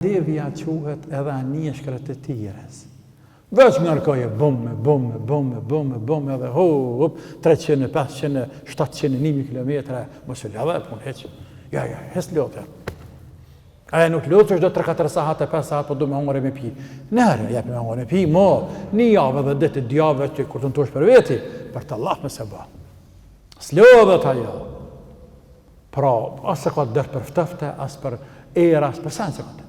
devja quhet edhe anije shkret e tires. Veç ngarkoje bom, edhe hop, 300, 500, 700, 1000 kilometra, mos e lave pun heq. Ja, hes lotë. Aja nuk lutësh do 3-4 sahat e 5 sahat, po do me hongre me pi. Nere, jep me hongre me pi, një javë dhe ditë djave që kur të nëtosh për veti, për të Allah me se ba. Slodhet aja. Pra, asë ka dërë për ftëfte, asë për era, asë për sanë se ka të.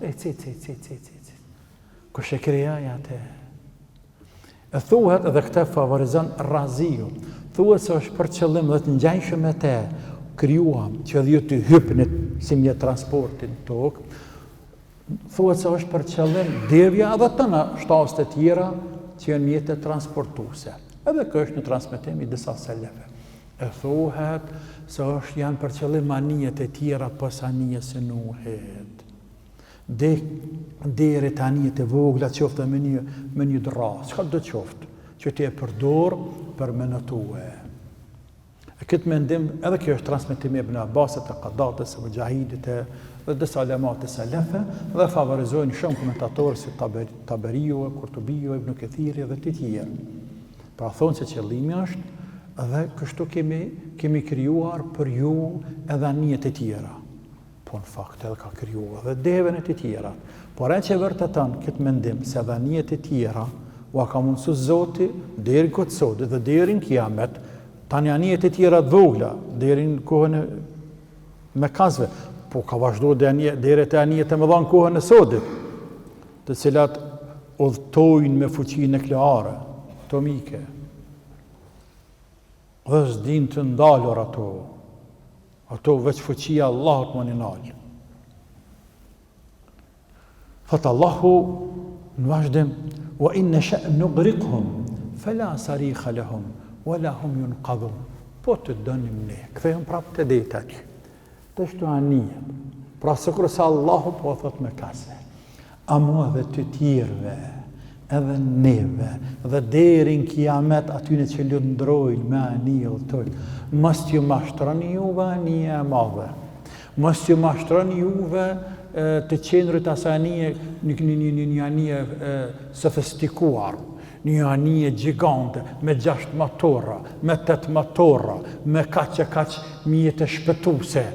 Kush e kreja, ja te. E thuhet edhe këte favorizon raziju. Thuhet se është për qëllim dhe të ngjajshëm me te, krijuam që dhe ju të hypnit si mjetë transportin tokë. Thuhet se është për qëllim devja edhe të në shtasë të tjera që janë mjetë transportuse. Edhe kë është në transmitim i disa seleve. E thuhet se është janë për qëllim anijet e tjera pas anijes e Nuhit. Deri të anijet e vogla qoftë me një dras, çka do qoftë, që ti e përdor për me nëtue. E këtë mendim, edhe kjo është transmitimi Ibn Abbasit e Qadatës e Mujahidit dhe disa ulemat e selefe dhe favorizojnë shumë komentatorë si Taberiu, Kurtubiu, Ibn Kathiri dhe të tjerë. Pra thonë se qëllimi është dhe kështu kemi krijuar për ju edhe anijet e tjera. Po në fakt edhe ka krijuar edhe deven e të tjera. Por e që vërteton këtë mendim se edhe anijet e tjera u ka mundësu Zoti deri këtë sot dhe deri në kiamet, tani anijet e tjera të vogla, deri në kohën e Mekasve, po ka vazhdo deri të anijet e mëdha në kohën e Sodit, të cilat udhtojnë me fuqinë nukleare, atomike. Dhe s'din të ndalur ato veç fuqia Allahut më një nalë. Thëtë Allahu në vazhdim, wa in nasha nughriqhum fala sarikha lahum wala hum yunqadhun. Po të dënim ne, kthehëm prapë të detat. Të shtu anijet. Pra sikur se Allahu po thot me kase. A mua dhe të tjerëve, edhe neve, dhe deri në kiamet atyne që lundrojnë me anije tëjnë. Mos t'ju mashtroni juve anije e madhe. Mos t'ju mashtroni juve të qendrit asaj anije, një anije sofistikuar, një anije gjigante, me 6 motora, me 8 motora, me kaq mjete shpëtuse.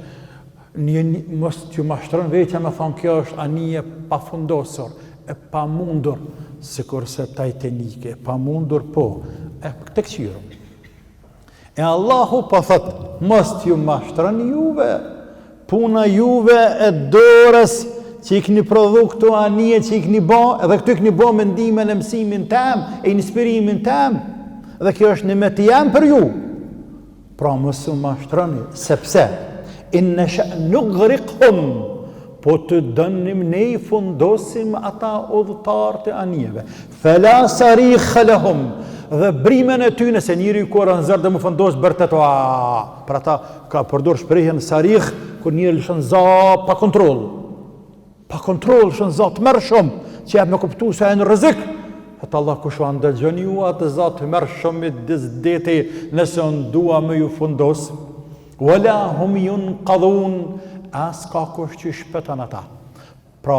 Mos t'ju mashtron veçja me thonë kjo është anije pa fundosur, e pa mundur, sikur se Titanik, pa mundur po, e të këqyrëm. E Allahu pa thot, mos t'ju mashtron juve, puna juve e dorës që i këni prodhu këto anije që i këni bo, edhe këtu i këni bo mendimin e mësimin tem, e inspirimin tem, dhe kjo është një meti jam për ju. Pra mos u mashtroni, sepse, in nasha nughriqhum, po të dënim ne i fundosim ata udhëtar të anijeve. Fala sarikha lahum, dhe brimen e tyne, se njëri i kora në zërë dhe më fundos bërtet, për ata ka përdur shprehjen sarikh, kur njëri lëshën za pa kontrol. Pa kontrol lëshën za të mërë shumë, që jep me kuptu se e në rëzik. Hëtë Allah kushu andëgjën ju atë za të mërë shumë i dizdeti nëse në dua me ju fundos. Wala hum yunqadhun, as ka kush që shpëton ata. Pra,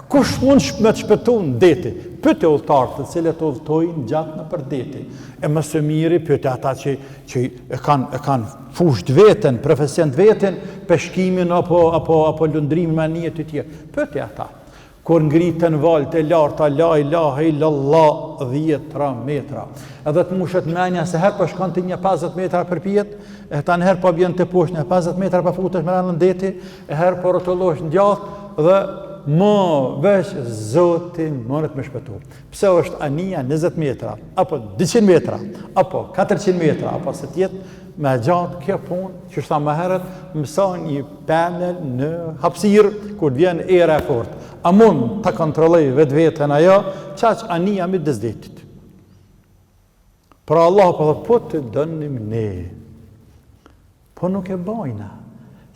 kush mund me të shpëtun deti? Pyte udhëtarët të cilët udhëtojnë gjatë në për deti. E më së miri pyte ata që e kanë fusht veten, profesion veten, peshkimin apo lundrimin me anije të tjerë. Pyte ata. Kur ngritën valët e larta, la ilaha illallah 10 metra. Edhe të mushet menja se herë për shkon të një 50 metra për pjetë, e ta në herë për bjën të poshtë, një 50 metra për futesh me rënë në deti, e herë për rotullosh në gjatë, dhe më veç Zoti mënët me shpëtu. Pse është anija 20 metra, apo 200 metra, apo 400 metra, apo se tjetë me gjatë kjo punë, që shta më herët, mësa një panel në hapsirë, kur vjen era e fortë. A mund të kontrolloj vetë vetën ajo, qaq anija me dëzdetit. Pra Allah po të dënim ne. Po nuk e bajna.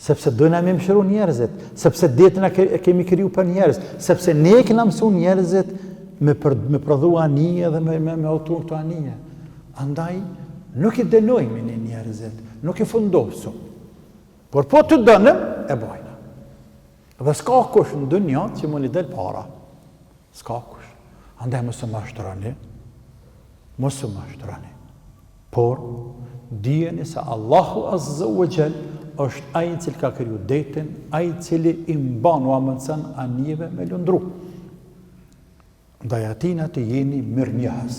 Sepse dojna me mëshiru njerëzit, sepse detin e kemi kriju për njerëz, sepse ne kena mësu njerëzit me prodhu anije dhe me autur të anije. Andaj, nuk i dënojmë një njerëzit, nuk i fundosu. Por po të dënim, e bajna. Dhe s'ka kush në dunjat që më një del para. S'ka kush. Andaj mos u mashtroni. Mos u mashtroni. Por dijeni se Allahu Azza wa Jall është ai i cili ka kriju detin, ai i cili i mban u amëndsen anijeve me lundru. Ndaj atina të jeni mirënjohës.